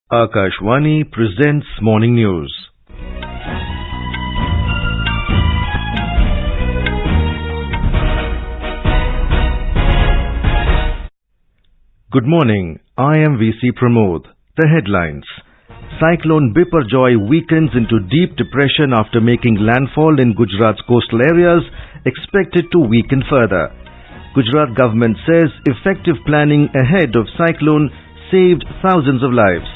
Akashvani presents Morning News. Good morning. I am VC Pramod. The headlines. Cyclone Biparjoy weakens into deep depression after making landfall in Gujarat's coastal areas, expected to weaken further. Gujarat government says effective planning ahead of cyclone saved thousands of lives.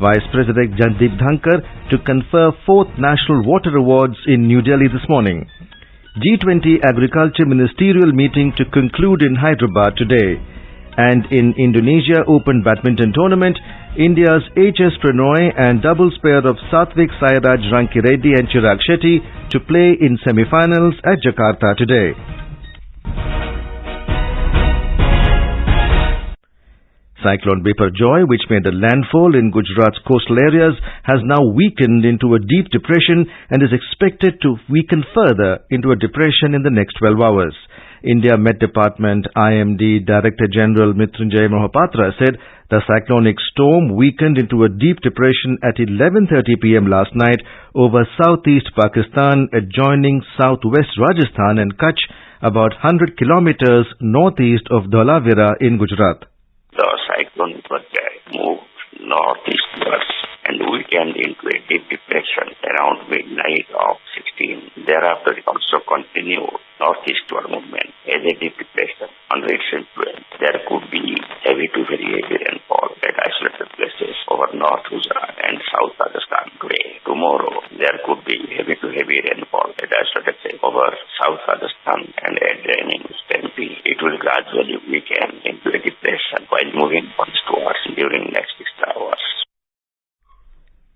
Vice President Jagdeep Dhankhar to confer 4th National Water Awards in New Delhi this morning. G20 Agriculture Ministerial Meeting to conclude in Hyderabad today. And in Indonesia Open Badminton Tournament, India's HS Prannoy and Doubles pair of Satwiksairaj, Rankireddy and Chirag Shetty to play in semi-finals at Jakarta today. Cyclone Biparjoy, which made a landfall in Gujarat's coastal areas, has now weakened into a deep depression and is expected to weaken further into a depression in the next 12 hours. India Met Department IMD Director General Mrityunjay Mohapatra said the cyclonic storm weakened into a deep depression at 11:30 p.m. last night over southeast Pakistan adjoining southwest Rajasthan and Kutch, about 100 kilometers northeast of Dholavira in Gujarat. The cyclone Biparjoy moved northeastwards and weakened into a deep depression around midnight of 16. Thereafter, it also continued northeastward movement as a deep depression. On its influence, there could be heavy to very heavy rainfall at isolated places over North Gujarat and South Rajasthan today. Tomorrow, there could be heavy to heavy rainfall at isolated places over South Rajasthan and at draining Shetty. It will gradually weaken into a depression while moving onwards during next 6 hours.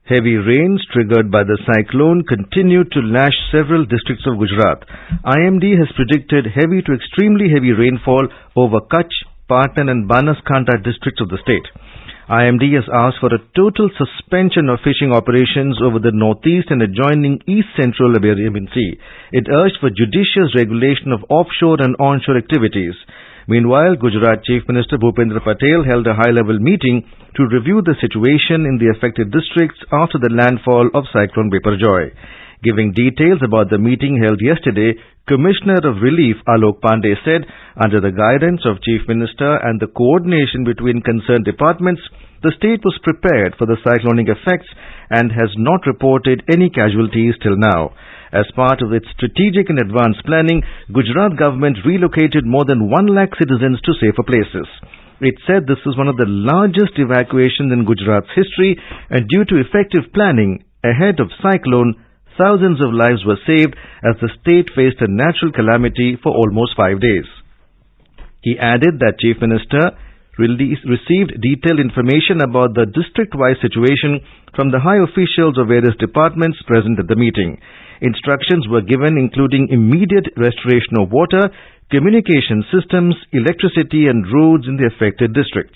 Heavy rains triggered by the cyclone continued to lash several districts of Gujarat. IMD has predicted heavy to extremely heavy rainfall over Kutch, Patan and Banaskantha districts of the state. IMD has asked for a total suspension of fishing operations over the northeast and adjoining east-central Arabian Sea. It urged for judicious regulation of offshore and onshore activities. Meanwhile, Gujarat Chief Minister Bhupendra Patel held a high-level meeting to review the situation in the affected districts after the landfall of Cyclone Biparjoy. Giving details about the meeting held yesterday, Commissioner of Relief Alok Pandey said, under the guidance of Chief Minister and the coordination between concerned departments, the state was prepared for the cyclonic effects and has not reported any casualties till now. As part of its strategic and advanced planning, Gujarat government relocated more than 1 lakh citizens to safer places. It said this was one of the largest evacuations in Gujarat's history, and due to effective planning ahead of cyclone, thousands of lives were saved as the state faced a natural calamity for almost 5 days. He added that Chief Minister received detailed information about the district-wide situation from the high officials of various departments present at the meeting. Instructions were given including immediate restoration of water, communication systems, electricity and roads in the affected districts.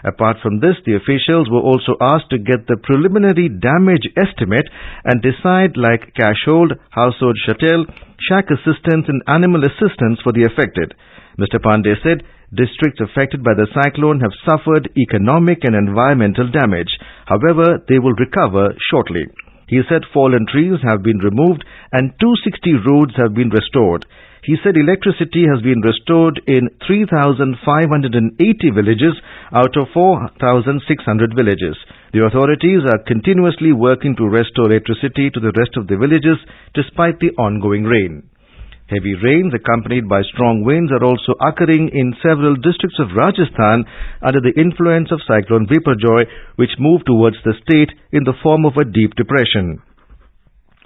Apart from this, the officials were also asked to get the preliminary damage estimate and decide like cash hold, household shuttle, shack assistance and animal assistance for the affected. Mr. Pandey said districts affected by the cyclone have suffered economic and environmental damage. However, they will recover shortly. He said fallen trees have been removed and 260 roads have been restored. He said electricity has been restored in 3,580 villages out of 4,600 villages. The authorities are continuously working to restore electricity to the rest of the villages despite the ongoing rain. Heavy rains accompanied by strong winds are also occurring in several districts of Rajasthan under the influence of Cyclone Biparjoy, which moved towards the state in the form of a deep depression.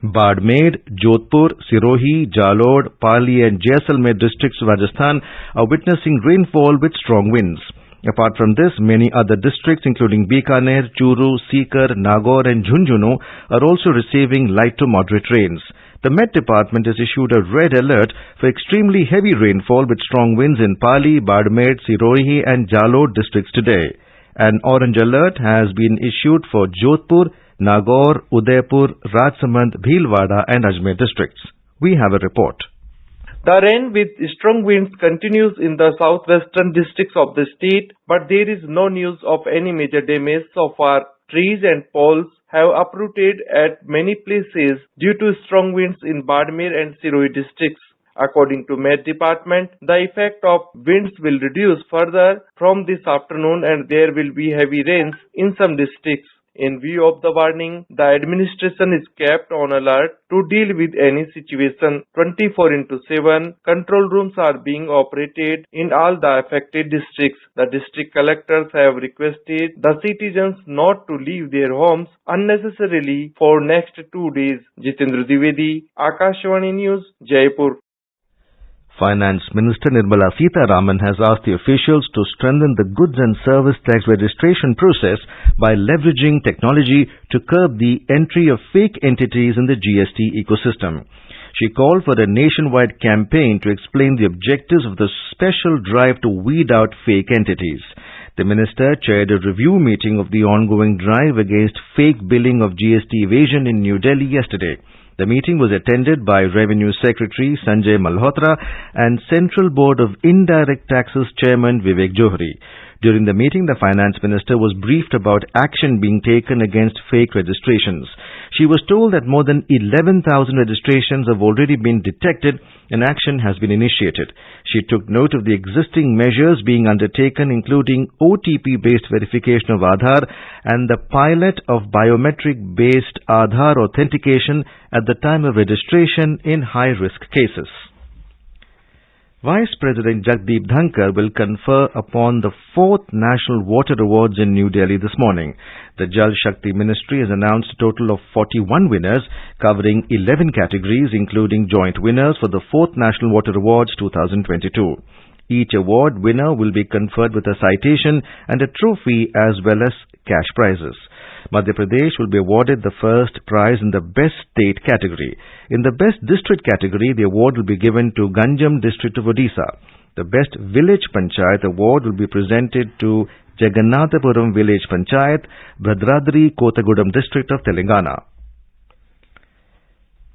Badmer, Jodhpur, Sirohi, Jalore, Pali and Jaisalmer districts of Rajasthan are witnessing rainfall with strong winds. Apart from this, many other districts including Bikaner, Churu, Sikar, Nagaur and Jhunjhunu are also receiving light to moderate rains. The Met Department has issued a red alert for extremely heavy rainfall with strong winds in Pali, Badmer, Sirohi and Jalore districts today. An orange alert has been issued for Jodhpur, Nagaur, Udaipur, Rajsamand, Bhilwara and Ajmer districts. We have a report. The rain with strong winds continues in the southwestern districts of the state, but there is no news of any major damage so far Trees and poles have uprooted at many places due to strong winds in Badmer and Sirohi districts. According to Met Department, the effect of winds will reduce further from this afternoon and there will be heavy rains in some districts. In view of the warning, the administration is kept on alert to deal with any situation. 24/7 control rooms are being operated in all the affected districts. The district collectors have requested the citizens not to leave their homes unnecessarily for next 2 days. Jitendra Dwivedi, Akashvani News, Jaipur. Finance Minister Nirmala Sitharaman has asked the officials to strengthen the goods and service tax registration process by leveraging technology to curb the entry of fake entities in the GST ecosystem. She called for a nationwide campaign to explain the objectives of the special drive to weed out fake entities. The minister chaired a review meeting of the ongoing drive against fake billing of GST evasion in New Delhi yesterday. The meeting was attended by Revenue Secretary Sanjay Malhotra and Central Board of Indirect Taxes Chairman Vivek Johri. During the meeting, the Finance Minister was briefed about action being taken against fake registrations. She was told that more than 11,000 registrations have already been detected and action has been initiated. She took note of the existing measures being undertaken, including OTP-based verification of Aadhaar and the pilot of biometric-based Aadhaar authentication at the time of registration in high-risk cases. Vice President Jagdeep Dhankhar will confer upon the 4th National Water Awards in New Delhi this morning. The Jal Shakti Ministry has announced a total of 41 winners covering 11 categories, including joint winners for the 4th National Water Awards 2022. Each award winner will be conferred with a citation and a trophy as well as cash prizes. Madhya Pradesh will be awarded the first prize in the Best State category. In the Best District category, the award will be given to Ganjam district of Odisha. The Best Village Panchayat award will be presented to Jagannathapuram Village Panchayat, Bhadradri Kotagudam district of Telangana.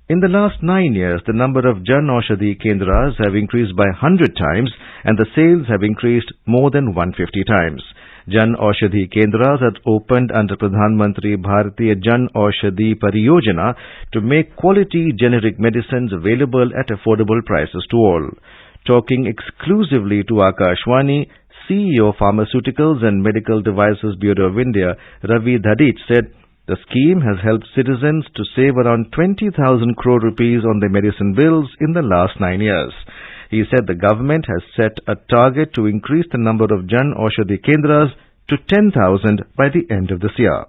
In the last 9 years, the number of Jan Aushadhi Kendras have increased by 100 times and the sales have increased more than 150 times. Jan Aushadhi Kendras had opened under Pradhan Mantri Bharatiya Jan Aushadhi Pariyojana to make quality generic medicines available at affordable prices to all. Talking exclusively to Akashvani, CEO of Pharmaceuticals and Medical Devices Bureau of India, Ravi Dhadich, said the scheme has helped citizens to save around 20,000 crore rupees on their medicine bills in the last 9 years. He said the government has set a target to increase the number of Jan Aushadhi Kendras to 10,000 by the end of this year.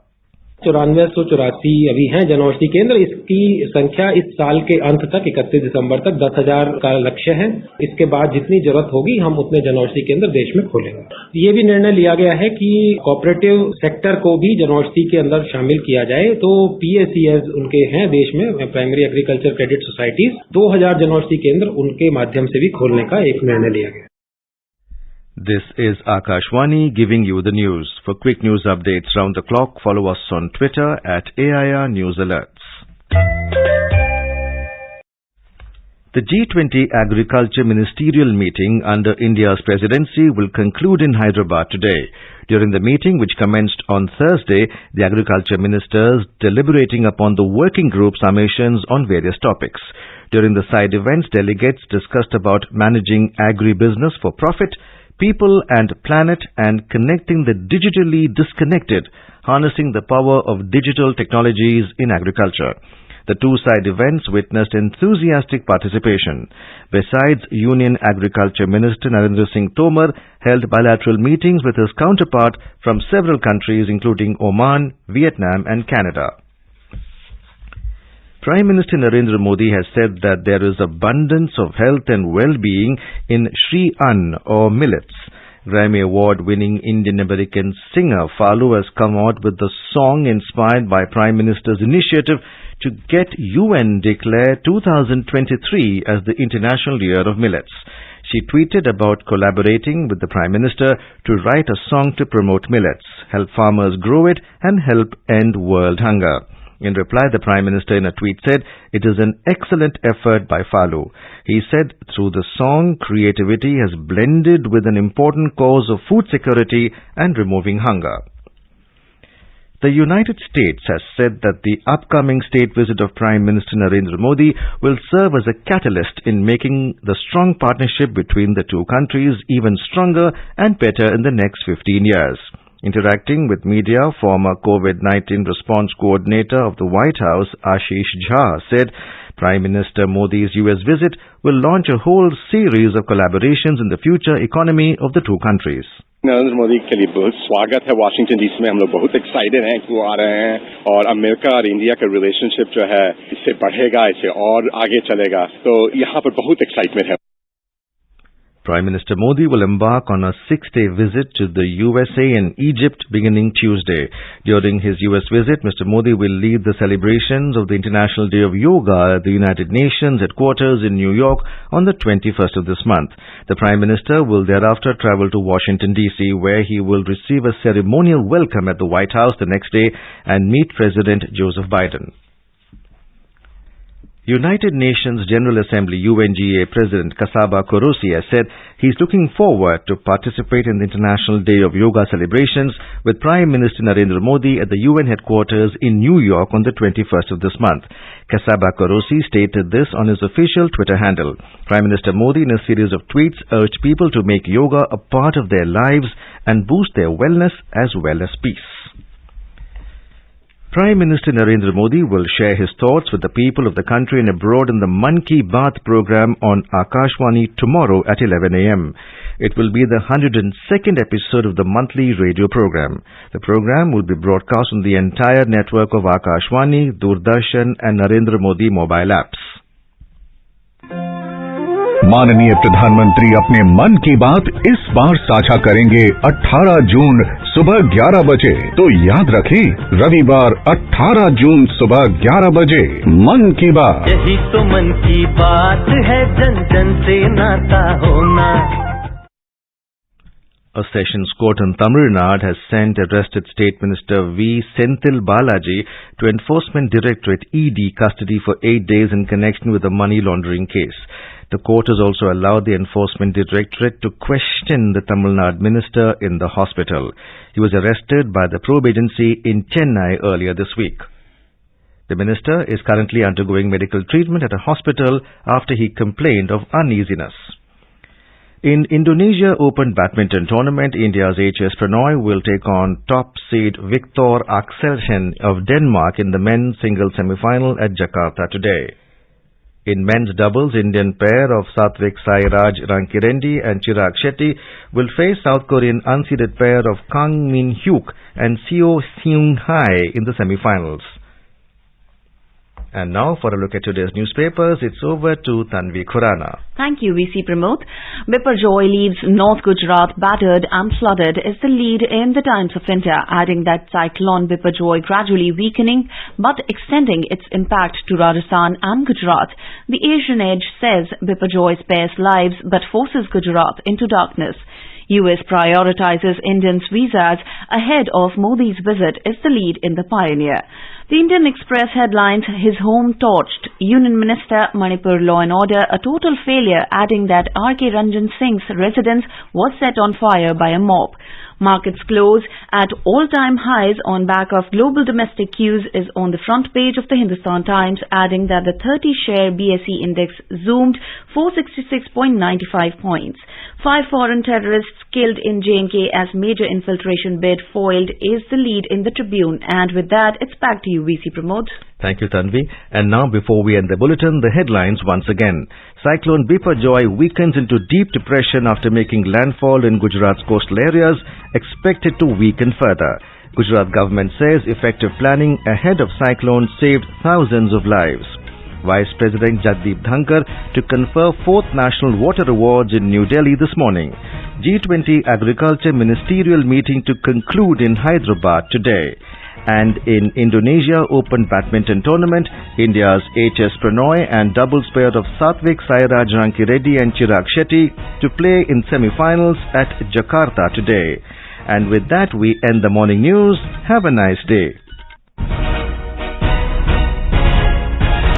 9484 अभी हैं जन औषधि केंद्र। इसकी संख्या इस साल के अंत तक 31 दिसंबर तक 10,000 का लक्ष्य है। इसके बाद जितनी जरूरत होगी हम उतने जन औषधि केंद्र देश में खोलेंगे। ये भी निर्णय लिया गया है कि कोऑपरेटिव सेक्टर को भी जन औषधि के अंदर शामिल किया जाए। तो PACS उनके हैं देश में, primary agriculture credit societies, 2000 Jan Aushadhi केंद्र उनके माध्यम से भी खोलने का एक निर्णय लिया गया। This is Akashvani giving you the news. For quick news updates round the clock, follow us on Twitter at AIR News Alerts. The G20 Agriculture Ministerial Meeting under India's presidency will conclude in Hyderabad today. During the meeting, which commenced on Thursday, the agriculture ministers deliberating upon the working group summations on various topics. During the side events, delegates discussed about managing agribusiness for profit, people and planet, and connecting the digitally disconnected, harnessing the power of digital technologies in agriculture. The two side events witnessed enthusiastic participation. Besides, Union Agriculture Minister Narendra Singh Tomar held bilateral meetings with his counterpart from several countries including Oman, Vietnam and Canada. Prime Minister Narendra Modi has said that there is abundance of health and well-being in Shri Ann or millets. Grammy Award-winning Indian-American singer Falu has come out with the song inspired by Prime Minister's initiative to get UN declare 2023 as the International Year of Millets. She tweeted about collaborating with the Prime Minister to write a song to promote millets, help farmers grow it and help end world hunger. In reply, the Prime Minister in a tweet said, "It is an excellent effort by Falu." He said, through the song, creativity has blended with an important cause of food security and removing hunger. The United States has said that the upcoming state visit of Prime Minister Narendra Modi will serve as a catalyst in making the strong partnership between the two countries even stronger and better in the next 15 years. Interacting with media, former COVID-19 response coordinator of the White House, Ashish Jha, said Prime Minister Modi's US visit will launch a whole series of collaborations in the future economy of the two countries. Narendra Modi के लिए बहुत स्वागत है Washington DC में। हम लोग बहुत excited हैं कि वो आ रहे हैं और अमेरिका और इंडिया का रिलेशनशिप जो है इससे बढ़ेगा, इससे और आगे चलेगा, तो यहाँ पर बहुत एक्साइटमेंट है। Prime Minister Modi will embark on a 6-day visit to the USA and Egypt beginning Tuesday. During his US visit, Mr. Modi will lead the celebrations of the International Day of Yoga at the United Nations headquarters in New York on the 21st of this month. The Prime Minister will thereafter travel to Washington, D.C., where he will receive a ceremonial welcome at the White House the next day and meet President Joseph Biden. United Nations General Assembly UNGA President Kasaba Korosi has said he is looking forward to participate in the International Day of Yoga celebrations with Prime Minister Narendra Modi at the UN headquarters in New York on the 21st of this month. Kasaba Korosi stated this on his official Twitter handle. Prime Minister Modi in a series of tweets urged people to make yoga a part of their lives and boost their wellness as well as peace. Prime Minister Narendra Modi will share his thoughts with the people of the country and abroad in the Mann Ki Baat program on Akashvani tomorrow at 11 a.m. It will be the 102nd episode of the monthly radio program. The program will be broadcast on the entire network of Akashvani, Doordarshan and Narendra Modi mobile apps. माननीय प्रधानमंत्री अपने मन की बात इस बार साझा करेंगे 18 जून सुबह 11 बजे। तो याद रखें, रविवार 18 जून सुबह 11 बजे मन की बात। यही तो मन की बात है, जन जन से नाता होना। A sessions court in Tamil Nadu has sent arrested State Minister V. Senthil Balaji to Enforcement Directorate ED custody for 8 days in connection with a money laundering case. The court has also allowed the Enforcement Directorate to question the Tamil Nadu minister in the hospital. He was arrested by the probe agency in Chennai earlier this week. The minister is currently undergoing medical treatment at a hospital after he complained of uneasiness. In Indonesia Open Badminton tournament, India's HS Prannoy will take on top seed Viktor Axelsen of Denmark in the men's singles semi-final at Jakarta today. In men's doubles, Indian pair of Satwiksairaj, Rankireddy and Chirag Shetty will face South Korean unseeded pair of Kang Min-hyuk and Seo Seung-hae in the semi-finals. And now for a look at today's newspapers, it's over to Tanvi Khurana. Thank you, VC Pramod. Biparjoy leaves North Gujarat battered and flooded is the lead in the Times of India, adding that Cyclone Biparjoy gradually weakening but extending its impact to Rajasthan and Gujarat. The Asian Edge says Biparjoy spares lives but forces Gujarat into darkness. US prioritizes Indians' visas ahead of Modi's visit is the lead in the Pioneer. The Indian Express headlines, his home torched. Union Minister, Manipur Law and Order, a total failure, adding that R.K. Ranjan Singh's residence was set on fire by a mob. Markets close at all-time highs on back of global domestic cues is on the front page of the Hindustan Times, adding that the 30-share BSE index zoomed 466.95 points. 5 foreign terrorists killed in J&K as major infiltration bid foiled is the lead in the Tribune. And with that, it's back to you, VC Pramod. Thank you, Tanvi. And now, before we end the bulletin, the headlines once again. Cyclone Biparjoy weakens into deep depression after making landfall in Gujarat's coastal areas, expected to weaken further. Gujarat government says effective planning ahead of cyclone saved thousands of lives. Vice President Jagdeep Dhankhar to confer 4th National Water Awards in New Delhi this morning. G20 Agriculture Ministerial Meeting to conclude in Hyderabad today. And in Indonesia Open Badminton tournament, India's HS Prannoy and Doubles pair of Satwiksairaj, Rankireddy and Chirag Shetty to play in semi-finals at Jakarta today. And with that, we end the morning news. Have a nice day.